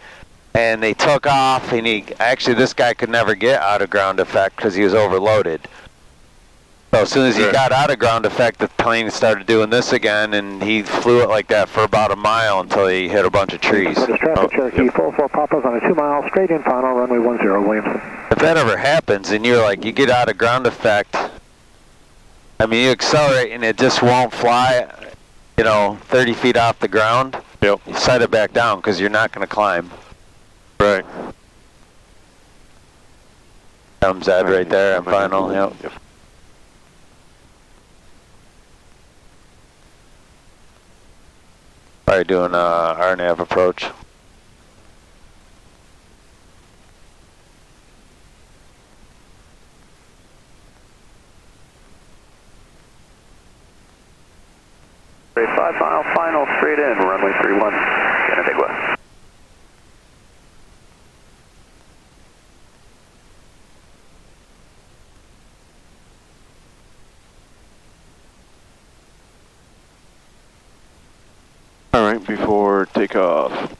and they took off, and actually this guy could never get out of ground effect because he was overloaded. So as soon as he got out of ground effect, the plane started doing this again, and he flew it like that for about a mile until he hit a bunch of trees. Traffic, Cherokee 44 Papa's on a 2 mile straight in final, runway 10, Williamson. If that ever happens and you get out of ground effect, I mean, you accelerate and it just won't fly, 30 feet off the ground. Yep. You set it back down because you're not going to climb. Right. Comes Ed right there on final. Yep. Probably doing RNAV approach. Great, 5 mile final straight in, runway point before takeoff.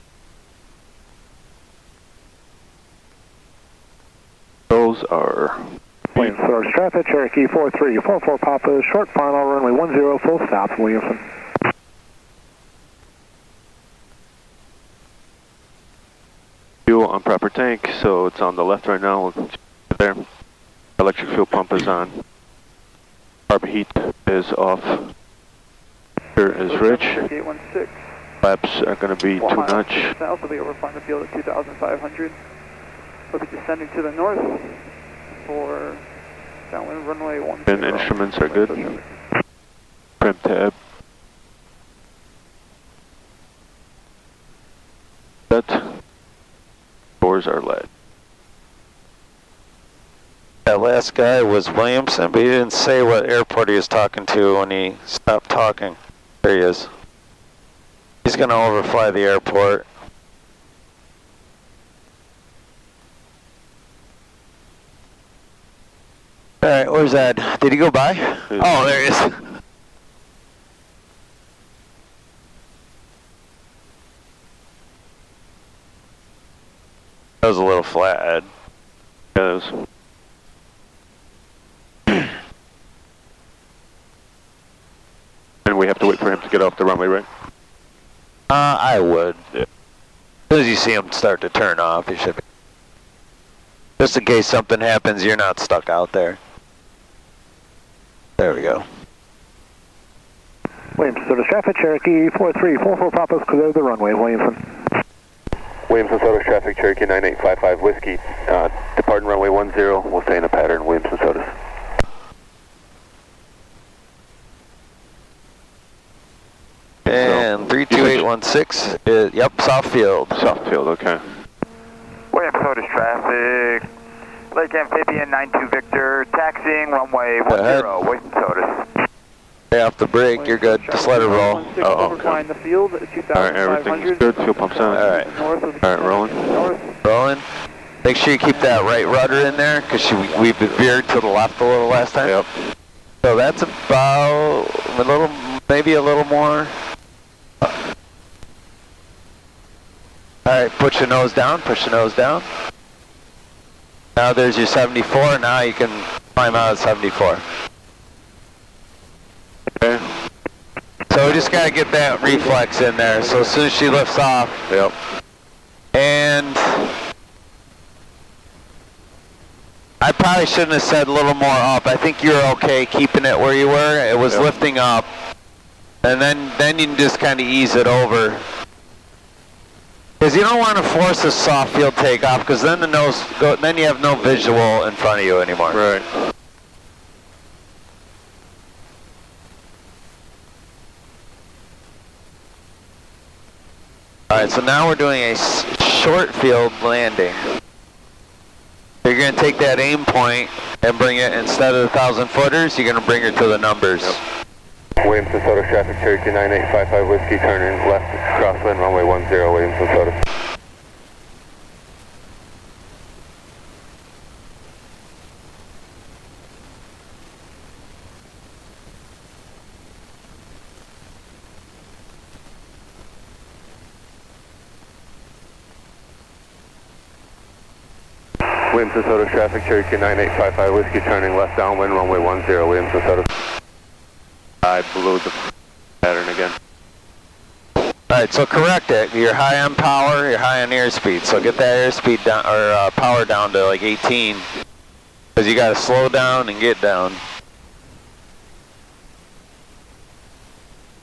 Those are... Williamson, Sodus traffic, Cherokee 4344 Papa, short final, runway 10, full stop, Williamson. Fuel on proper tank, so it's on the left right now. There. Electric fuel pump is on. Carb heat is off. Here is Rich. 816. Laps are going to be 2 notch. South will be over flying the field at 2,500. We'll be descending to the north for downwind runway 10. And instruments are good. Prim tab. Set. Doors are lead. That last guy was Williamson, but he didn't say what airport he was talking to when he stopped talking. There he is. He's going to overfly the airport. Alright, where's that? Did he go by? Oh, there he is. That was a little flat. Yeah, it was. And we have to wait for him to get off the runway, right? I would. Yeah. As soon as you see him start to turn off, you should be. Just in case something happens, you're not stuck out there. There we go. Williamson, Sodus traffic, Cherokee 4344 Papa's clear the runway, Williamson. Williamson, Sodus traffic, Cherokee 9855 Whiskey. Departing runway 10, we'll stay in a pattern, Williamson, Sodus. And 32816, yep, soft field. Soft field, okay. Williamson, Sodus traffic, Lake Amphibian 92 Victor, taxiing runway 10, Williamson, Sodus. Stay off the brake, you're good. Just let it roll. Oh, okay. The field at 2,500. Alright, everything's good. Fuel pump's on. Alright. Alright, rolling. Rolling. Make sure you keep that right rudder in there, because we veered to the left a little last time. Yep. So that's about a little, maybe a little more. Alright, put your nose down, push your nose down. Now there's your 74, now you can climb out at 74. Okay. So we just gotta get that reflex in there, so as soon as she lifts off. Yep. And I probably shouldn't have said a little more up. I think you're okay keeping it where you were. It was lifting up. And then you can just kind of ease it over. Because you don't want to force a soft field takeoff, because then then you have no visual in front of you anymore. Right. Alright, so now we're doing a short field landing. You're going to take that aim point and bring it, instead of the 1,000 footers, you're going to bring her to the numbers. Yep. Williamson, Sodus traffic, Cherokee 9855 Whiskey, turning left, crosswind, runway 10, Williamson, Sodus. Williamson, Sodus traffic, Cherokee 9855 Whiskey, turning left downwind, runway 10, Williamson, Sodus. I blew the pattern again. Alright, so correct it. You're high on power, you're high on airspeed. So get that airspeed down, or power down to like 18. Because you got to slow down and get down.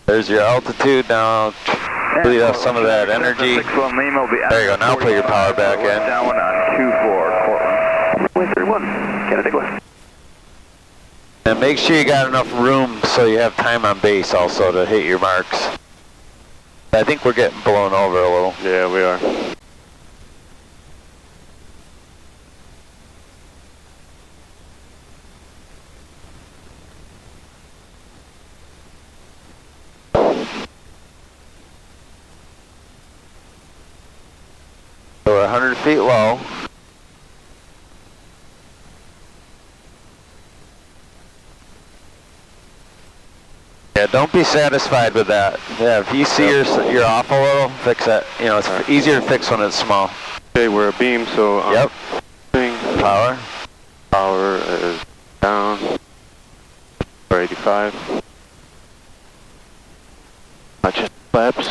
There's your altitude now. Bleed off some of that energy. There you go, now put your power back in. Down on 24, Portland. 31, Canada West. And make sure you got enough room so you have time on base also to hit your marks. I think we're getting blown over a little. Yeah, we are. So we're 100 feet low. Yeah, Yeah, don't be satisfied with that. Yeah, if you see you're off a little, fix it. You know, it's easier to fix when it's small. Okay, we're a beam, so yep. Power. Power is down. 485. Watch it, flaps.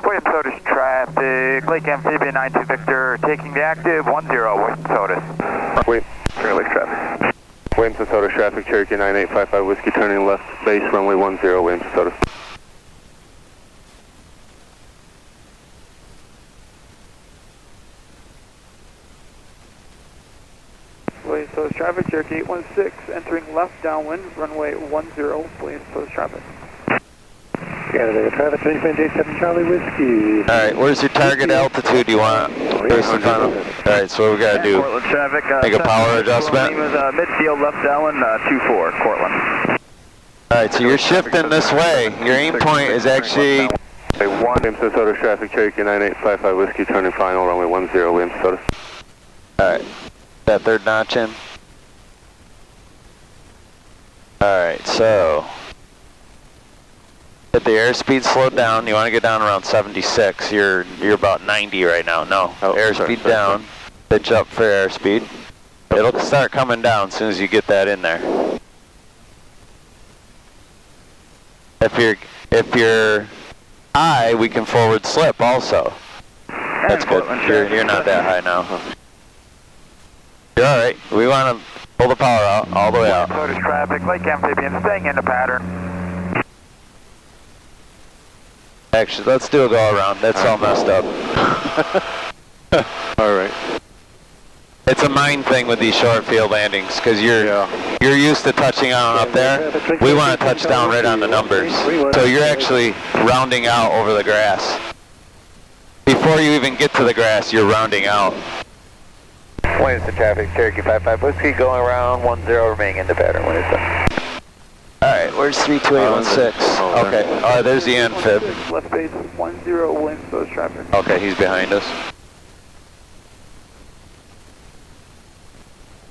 William Sodus traffic, Lake Amphibian 92 Victor, taking the active 10, William Sodus. Wait, Lake traffic. Williamson Sodus traffic, Cherokee 9855 Whiskey, turning left base, runway 10, Williamson Sodus. William Sodus traffic, Cherokee 816, entering left downwind, runway 10, William Sodus traffic. Canada traffic, 387 Charlie Whiskey. Alright, where's your target altitude you want? Alright, so what we gotta do? Portland traffic. Make a power adjustment? Midfield left downwind, 24, Cortland. Alright, so you're shifting this way. Your aim point is actually... Williamson Sodus traffic, Cherokee 9855 Whiskey, turning final, runway 10, Williamson Sodus. Alright, that third notch in. Alright, so... If the airspeed slowed down, you want to get down around 76. You're about 90 right now. No, airspeed down. Pitch up for airspeed. It'll start coming down as soon as you get that in there. If you're high, we can forward slip also. That's good. You're not that high now. You're all right. We want to pull the power out all the way out. Sodus traffic, Lake Amphibian, staying in the pattern. Actually, let's do a go around. That's all messed up. Alright. It's a mind thing with these short field landings because you're used to touching on up there. We want to touch down right on the numbers. So you're actually rounding out over the grass. Before you even get to the grass, you're rounding out. Williamson traffic, Cherokee 55 Whiskey, going around 10, remaining in the pattern. Williamson. Alright, where's 32816? Okay, alright, there's the amphib. Left base 10, William Sodus traffic. Okay, he's behind us.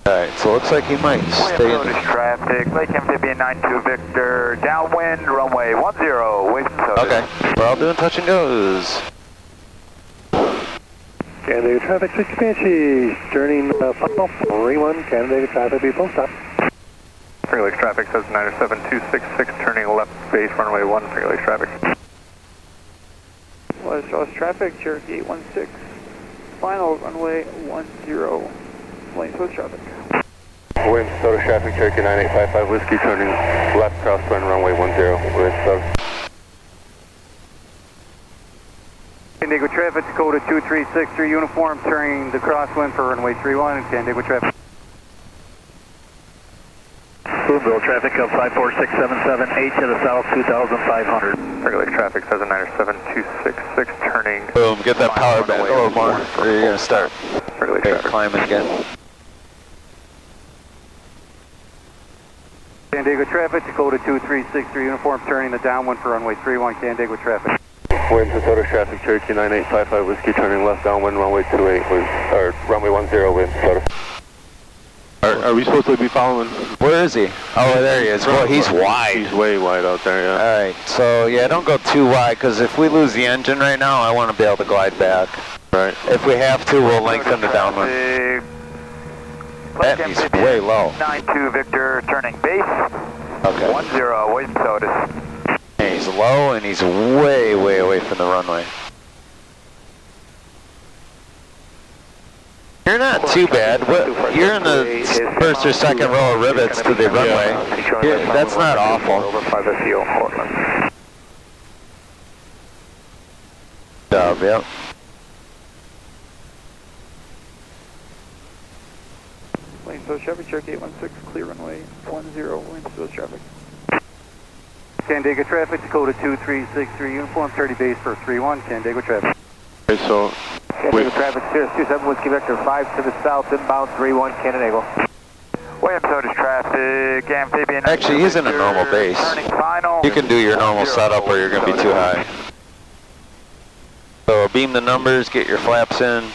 Alright, so it looks like he might stay in. Sodus traffic, Lake Amphibian 92 Victor, downwind, runway 10, William Sodus. Okay, we're all doing touch and goes. Canada traffic, 6 Banshee, turning final, 31, Canada traffic, be full stop. Finger Lakes traffic says 97266, turning left base, runway 1, Finger Lakes traffic. William Sodus traffic, Cherokee 816, final runway 10, William Sodus traffic. Williamson Sodus traffic, Cherokee 9855 Whiskey, turning left crosswind, runway 10, Williamson Sodus. Candigo traffic, Dakota 2363 uniform, turning the crosswind for runway 31, Candigo traffic. Boonville traffic of 54677, 8 to the south, 2500. Finger Lakes traffic says 97266, turning. Boom, get that power back a little more. Or you're going to start climbing again. Candigo traffic, Dakota 2363 uniform, turning the downwind for runway 31, Candigo traffic. Williamson Sodus traffic, Cherokee 9855 Whiskey, turning left downwind, runway 28, or runway 10, Williamson Sodus. Are we supposed to be following? Where is he? Oh, there he is. Well, he's wide. He's way wide out there, yeah. Alright, so yeah, don't go too wide, because if we lose the engine right now, I want to be able to glide back. Right. If we have to, we'll lengthen the downwind. That he's way low. 92 Victor, turning base. Okay. 10, William Sodus. And he's low, and he's way, way away from the runway. You're not too bad. You're in the first or second row of rivets to the runway. That's not awful. Job, yep. William Sodus traffic, Cherokee 816, clear runway 10, William Sodus traffic. Candigo traffic, Dakota 2363 uniform, 30 base for 31, Candigo traffic. Okay, so... Candigo traffic, Sirius 27 Whiskey Vector 5 to the south, inbound 31, Candigo. William Sodus traffic, Amphibian. Actually, he's in a normal base. You can do your normal setup or you're going to be too high. So beam the numbers, get your flaps in.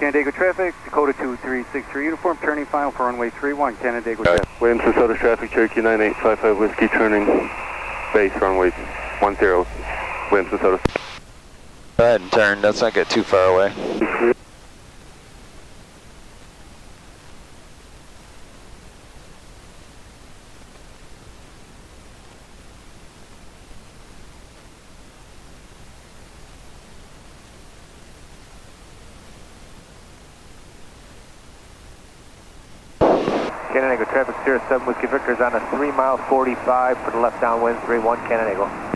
Canandaigua traffic, Dakota 2363 uniform, turning final for runway 31, Canandaigua traffic. Williamson, Sodus traffic, Cherokee 9855 Whiskey, turning base runway 10, Williamson, Sodus. Go ahead and turn, let's not get too far away. Canandaigua traffic 07 Whiskey Victor is on a 3 mile 45 for the left downwind 31 Canandaigua.